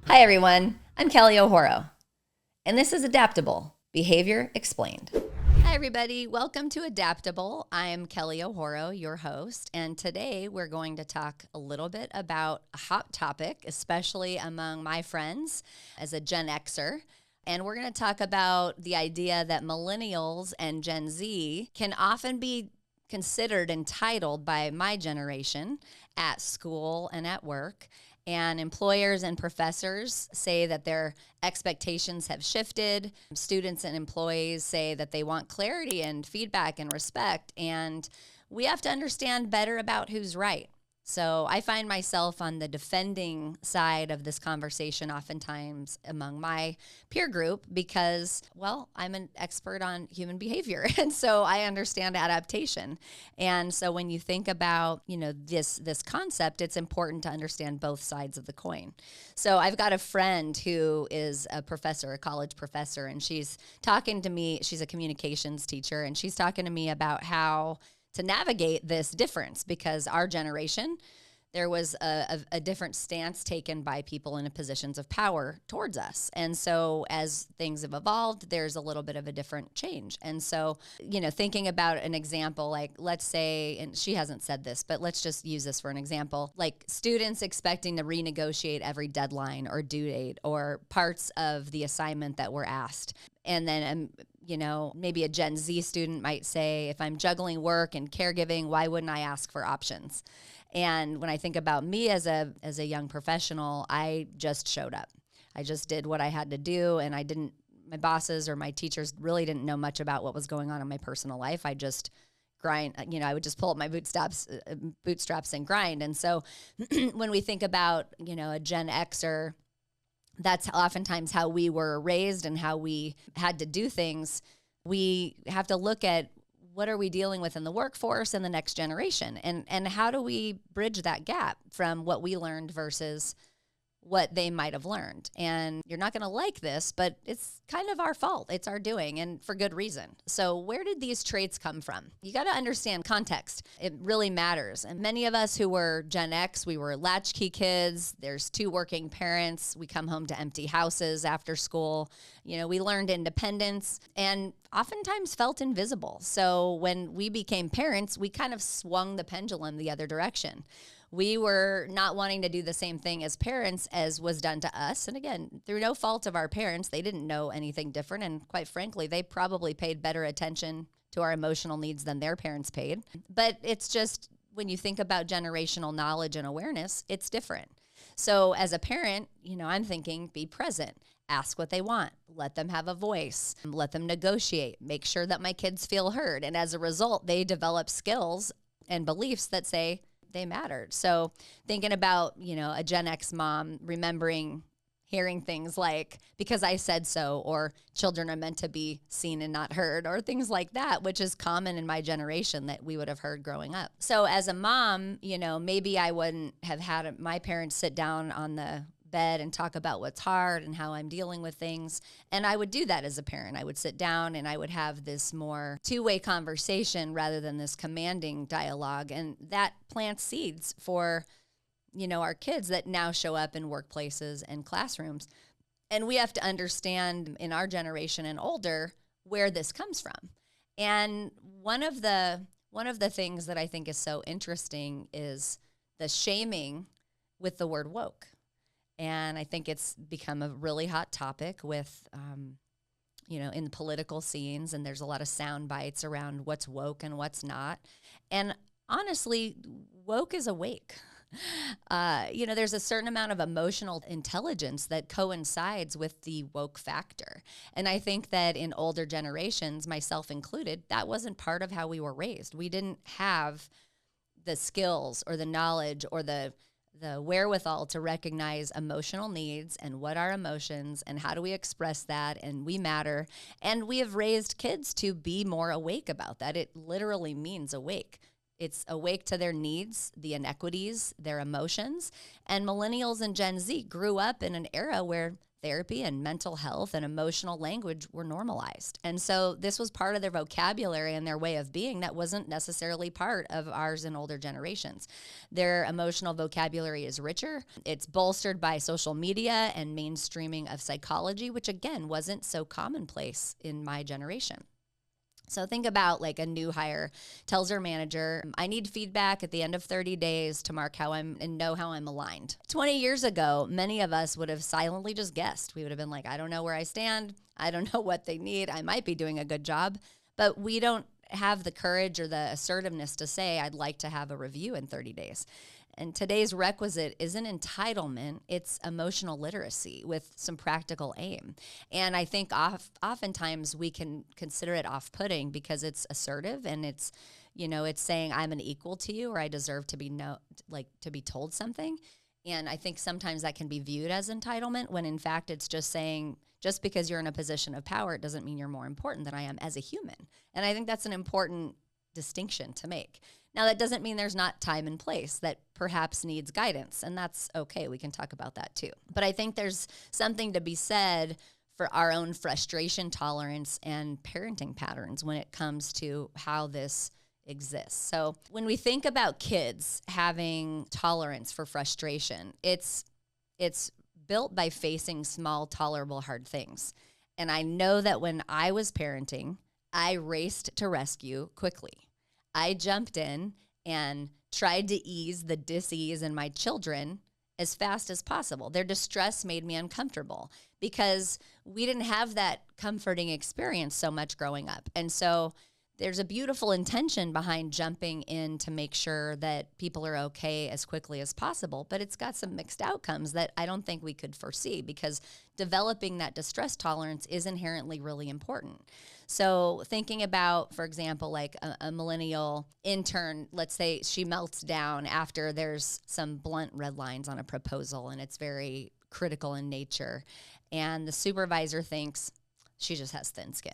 Hi, everyone. I'm Kelly O'Horo, and this is Adaptable Behavior Explained. Hi, everybody. Welcome to Adaptable. I'm Kelly O'Horo, your host, and today we're going to talk a little bit about a hot topic, especially among my friends as a Gen Xer. And we're going to talk about the idea that millennials and Gen Z can often be considered entitled by my generation at school and at work. And employers and professors say that their expectations have shifted. Students and employees say that they want clarity and feedback and respect. And we have to understand better about who's right. So I find myself on the defending side of this conversation oftentimes among my peer group because, well, I'm an expert on human behavior. And so I understand adaptation. And so when you think about, this concept, it's important to understand both sides of the coin. So I've got a friend who is a professor, a college professor, and she's talking to me. She's a communications teacher, and she's talking to me about how to navigate this difference because our generation, there was a different stance taken by people in positions of power towards us. And so as things have evolved, there's a little bit of a different change. And so, thinking about an example, like let's say, and she hasn't said this, but let's just use this for an example, like students expecting to renegotiate every deadline or due date or parts of the assignment that were asked. And then, maybe a Gen Z student might say, if I'm juggling work and caregiving, why wouldn't I ask for options? And when I think about me as a young professional, I just showed up. I just did what I had to do, and my bosses or my teachers really didn't know much about what was going on in my personal life. I just grind, I would just pull up my bootstraps and grind. And so when we think about, a Gen Xer, that's oftentimes how we were raised and how we had to do things. We have to look at what are we dealing with in the workforce and the next generation, and how do we bridge that gap from what we learned versus what they might have learned. And you're not going to like this, but it's kind of our fault. It's our doing, and for good reason. So where did these traits come from? You got to understand context. It really matters. And many of us who were Gen X, we were latchkey kids. There's two working parents. We come home to empty houses after school. We learned independence and oftentimes felt invisible. So when we became parents, we kind of swung the pendulum the other direction. We were not wanting to do the same thing as parents as was done to us. And again, through no fault of our parents, they didn't know anything different. And quite frankly, they probably paid better attention to our emotional needs than their parents paid. But it's just when you think about generational knowledge and awareness, it's different. So as a parent, I'm thinking be present. Ask what they want. Let them have a voice. Let them negotiate. Make sure that my kids feel heard. And as a result, they develop skills and beliefs that say, they mattered. So thinking about, a Gen X mom remembering hearing things like, because I said so, or children are meant to be seen and not heard, or things like that, which is common in my generation that we would have heard growing up. So as a mom, maybe I wouldn't have had my parents sit down on the bed and talk about what's hard and how I'm dealing with things. And I would do that as a parent. I would sit down and I would have this more two-way conversation rather than this commanding dialogue. And that plants seeds for, our kids that now show up in workplaces and classrooms. And we have to understand in our generation and older where this comes from. And one of the things that I think is so interesting is the shaming with the word woke. And I think it's become a really hot topic with, in the political scenes, and there's a lot of sound bites around what's woke and what's not. And honestly, woke is awake. There's a certain amount of emotional intelligence that coincides with the woke factor. And I think that in older generations, myself included, that wasn't part of how we were raised. We didn't have the skills or the knowledge or the wherewithal to recognize emotional needs and what are emotions and how do we express that, and we matter. And we have raised kids to be more awake about that. It literally means awake. It's awake to their needs, the inequities, their emotions. And millennials and Gen Z grew up in an era where therapy and mental health and emotional language were normalized. And so this was part of their vocabulary and their way of being that wasn't necessarily part of ours and older generations. Their emotional vocabulary is richer. It's bolstered by social media and mainstreaming of psychology, which again wasn't so commonplace in my generation. So think about like a new hire tells her manager, I need feedback at the end of 30 days to mark how I'm and know how I'm aligned. 20 years ago, many of us would have silently just guessed. We would have been like, I don't know where I stand. I don't know what they need. I might be doing a good job, but we don't have the courage or the assertiveness to say, I'd like to have a review in 30 days. And today's requisite isn't entitlement, it's emotional literacy with some practical aim. And I think oftentimes we can consider it off-putting because it's assertive and it's, it's saying I'm an equal to you or I deserve to be to be told something. And I think sometimes that can be viewed as entitlement when in fact it's just saying, just because you're in a position of power, it doesn't mean you're more important than I am as a human. And I think that's an important distinction to make. Now, that doesn't mean there's not time and place that perhaps needs guidance, and that's okay. We can talk about that too. But I think there's something to be said for our own frustration tolerance and parenting patterns when it comes to how this exists. So when we think about kids having tolerance for frustration, it's built by facing small, tolerable, hard things. And I know that when I was parenting, I raced to rescue quickly. I jumped in and tried to ease the dis-ease in my children as fast as possible. Their distress made me uncomfortable because we didn't have that comforting experience so much growing up. And so there's a beautiful intention behind jumping in to make sure that people are okay as quickly as possible, but it's got some mixed outcomes that I don't think we could foresee because developing that distress tolerance is inherently really important. So thinking about, for example, like a millennial intern, let's say she melts down after there's some blunt red lines on a proposal and it's very critical in nature, and the supervisor thinks she just has thin skin.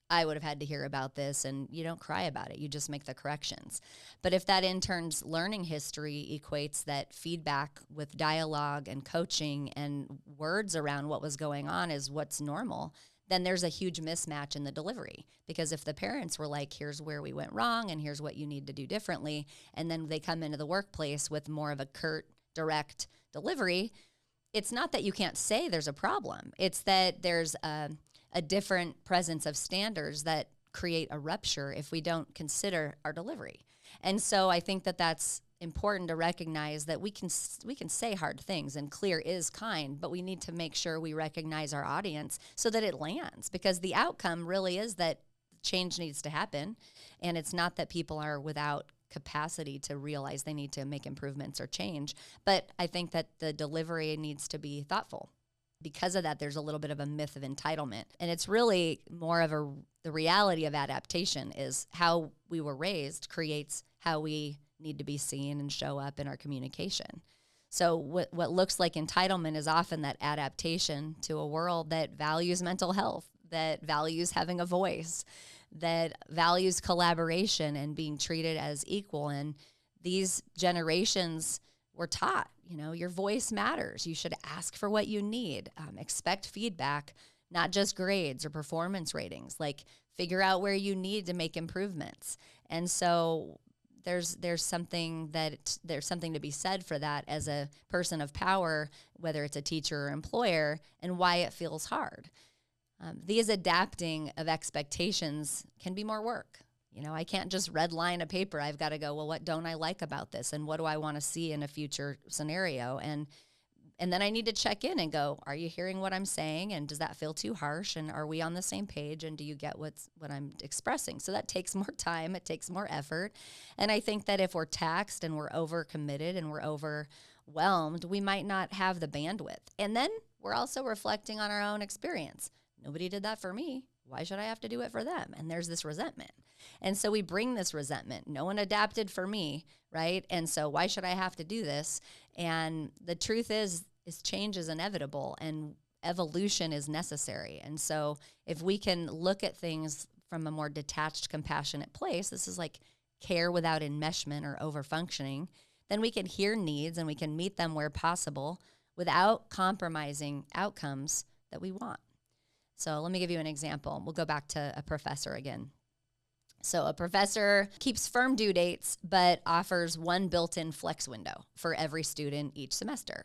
I would have had to hear about this, and you don't cry about it. You just make the corrections. But if that intern's learning history equates that feedback with dialogue and coaching and words around what was going on is what's normal, then there's a huge mismatch in the delivery. Because if the parents were like, here's where we went wrong and here's what you need to do differently, and then they come into the workplace with more of a curt, direct delivery, it's not that you can't say there's a problem. It's that there's a different presence of standards that create a rupture if we don't consider our delivery. And so I think that that's important to recognize that we can say hard things, and clear is kind, but we need to make sure we recognize our audience so that it lands, because the outcome really is that change needs to happen. And it's not that people are without capacity to realize they need to make improvements or change, but I think that the delivery needs to be thoughtful. Because of that, there's a little bit of a myth of entitlement. And it's really more of the reality of adaptation is how we were raised creates how we need to be seen and show up in our communication. So what looks like entitlement is often that adaptation to a world that values mental health, that values having a voice, that values collaboration and being treated as equal. And these generations were taught, your voice matters. You should ask for what you need. Expect feedback, not just grades or performance ratings. Like, figure out where you need to make improvements. And so there's something to be said for that as a person of power, whether it's a teacher or employer, and why it feels hard. These adapting of expectations can be more work. I can't just redline a paper. I've got to go, well, what don't I like about this? And what do I want to see in a future scenario? And then I need to check in and go, are you hearing what I'm saying? And does that feel too harsh? And are we on the same page? And do you get what I'm expressing? So that takes more time. It takes more effort. And I think that if we're taxed and we're overcommitted and we're overwhelmed, we might not have the bandwidth. And then we're also reflecting on our own experience. Nobody did that for me. Why should I have to do it for them? And there's this resentment. And so we bring this resentment. No one adapted for me, right? And so why should I have to do this? And the truth is change is inevitable and evolution is necessary. And so if we can look at things from a more detached, compassionate place, this is like care without enmeshment or overfunctioning, then we can hear needs and we can meet them where possible without compromising outcomes that we want. So let me give you an example. We'll go back to a professor again. So a professor keeps firm due dates, but offers one built-in flex window for every student each semester.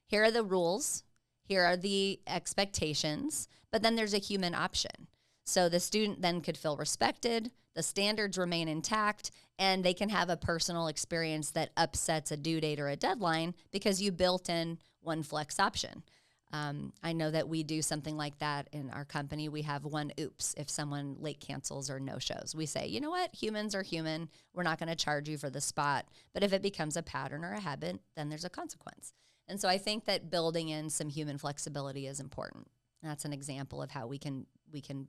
Here are the rules. Here are the expectations, but then there's a human option. So the student then could feel respected, the standards remain intact, and they can have a personal experience that upsets a due date or a deadline because you built in one flex option. I know that we do something like that in our company. We have one oops if someone late cancels or no-shows. We say, you know what, humans are human. We're not going to charge you for the spot. But if it becomes a pattern or a habit, then there's a consequence. And so I think that building in some human flexibility is important. That's an example of how we can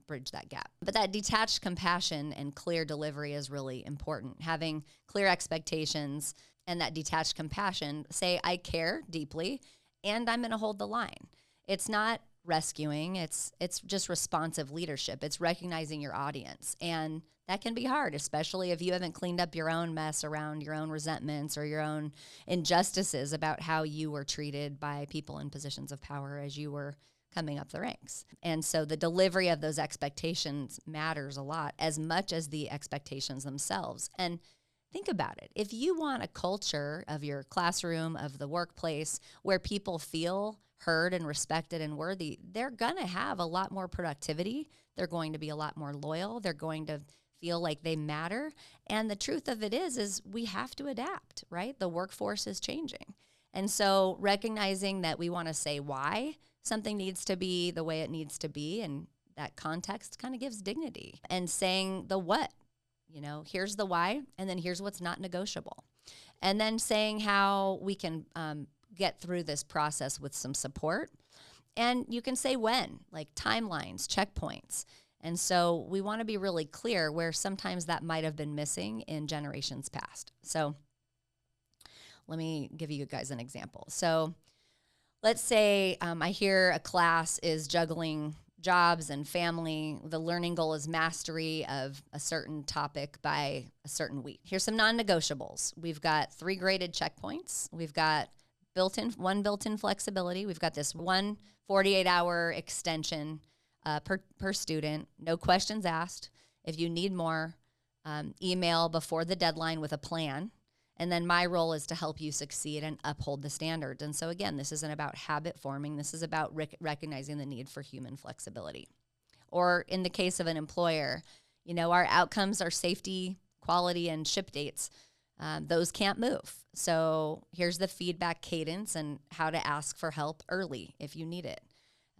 bridge that gap. But that detached compassion and clear delivery is really important. Having clear expectations and that detached compassion, say, I care deeply, and I'm going to hold the line. It's not rescuing. It's just responsive leadership. It's recognizing your audience. And that can be hard, especially if you haven't cleaned up your own mess around your own resentments or your own injustices about how you were treated by people in positions of power as you were coming up the ranks. And so the delivery of those expectations matters a lot, as much as the expectations themselves. And think about it. If you want a culture of your classroom, of the workplace, where people feel heard and respected and worthy, they're going to have a lot more productivity. They're going to be a lot more loyal. They're going to feel like they matter. And the truth of it is we have to adapt, right? The workforce is changing. And so recognizing that we want to say why something needs to be the way it needs to be, and that context kind of gives dignity. And saying the what. You know, here's the why, and then here's what's not negotiable. And then saying how we can get through this process with some support. And you can say when, like timelines, checkpoints. And so we want to be really clear where sometimes that might have been missing in generations past. So let me give you guys an example. So let's say I hear a class is juggling jobs and family. The learning goal is mastery of a certain topic by a certain week. Here's some non-negotiables. We've got 3 graded checkpoints. We've got one built-in flexibility. We've got this one 48-hour extension per student. No questions asked. If you need more, email before the deadline with a plan. And then my role is to help you succeed and uphold the standards. And so again, this isn't about habit forming. This is about recognizing the need for human flexibility. Or in the case of an employer, you know, our outcomes are safety, quality, and ship dates. Those can't move. So here's the feedback cadence and how to ask for help early if you need it.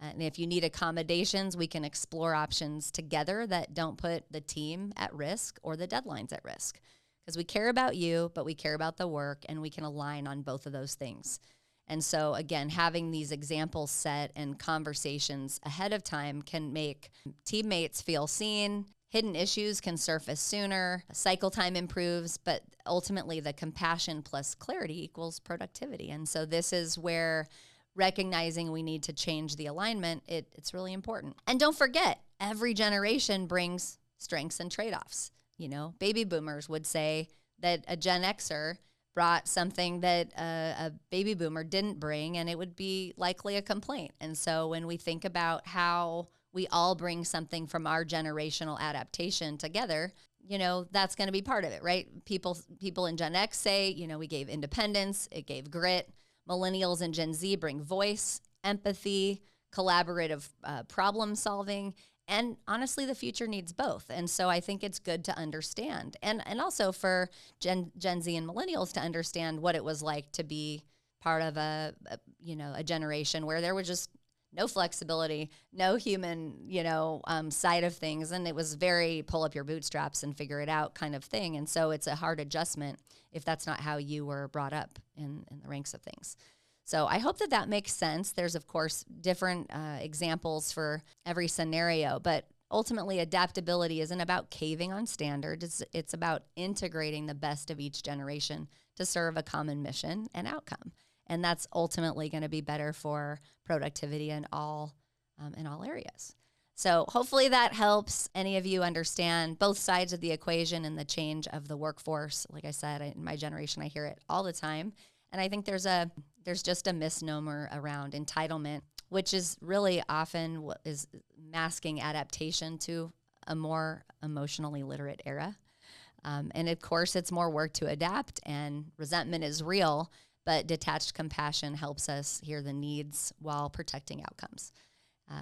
And if you need accommodations, we can explore options together that don't put the team at risk or the deadlines at risk. Because we care about you, but we care about the work, and we can align on both of those things. And so, again, having these examples set and conversations ahead of time can make teammates feel seen. Hidden issues can surface sooner. Cycle time improves, but ultimately the compassion plus clarity equals productivity. And so this is where recognizing we need to change the alignment, it's really important. And don't forget, every generation brings strengths and trade-offs. You know, baby boomers would say that a Gen Xer brought something that a baby boomer didn't bring, and it would be likely a complaint. And so when we think about how we all bring something from our generational adaptation together, you know, that's going to be part of it, right? People in Gen X say, you know, we gave independence, it gave grit. Millennials and Gen Z bring voice, empathy, collaborative problem solving. And honestly, the future needs both. And so I think it's good to understand. And also for Gen Z and millennials to understand what it was like to be part of a generation where there was just no flexibility, no human, side of things. And it was very pull up your bootstraps and figure it out kind of thing. And so it's a hard adjustment if that's not how you were brought up in the ranks of things. So I hope that makes sense. There's, of course, different examples for every scenario, but ultimately adaptability isn't about caving on standards. It's about integrating the best of each generation to serve a common mission and outcome. And that's ultimately going to be better for productivity in all areas. So hopefully that helps any of you understand both sides of the equation and the change of the workforce. Like I said, in my generation, I hear it all the time. And I think there's just a misnomer around entitlement, which is really often what is masking adaptation to a more emotionally literate era. And of course, it's more work to adapt, and resentment is real, but detached compassion helps us hear the needs while protecting outcomes.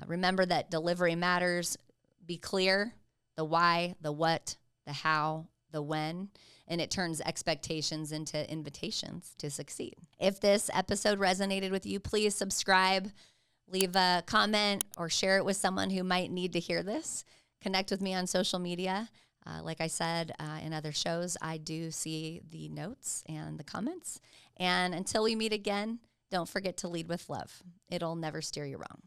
Remember that delivery matters. Be clear, the why, the what, the how, the when, and it turns expectations into invitations to succeed. If this episode resonated with you, please subscribe, leave a comment, or share it with someone who might need to hear this. Connect with me on social media. Like I said in other shows, I do see the notes and the comments. And until we meet again, don't forget to lead with love. It'll never steer you wrong.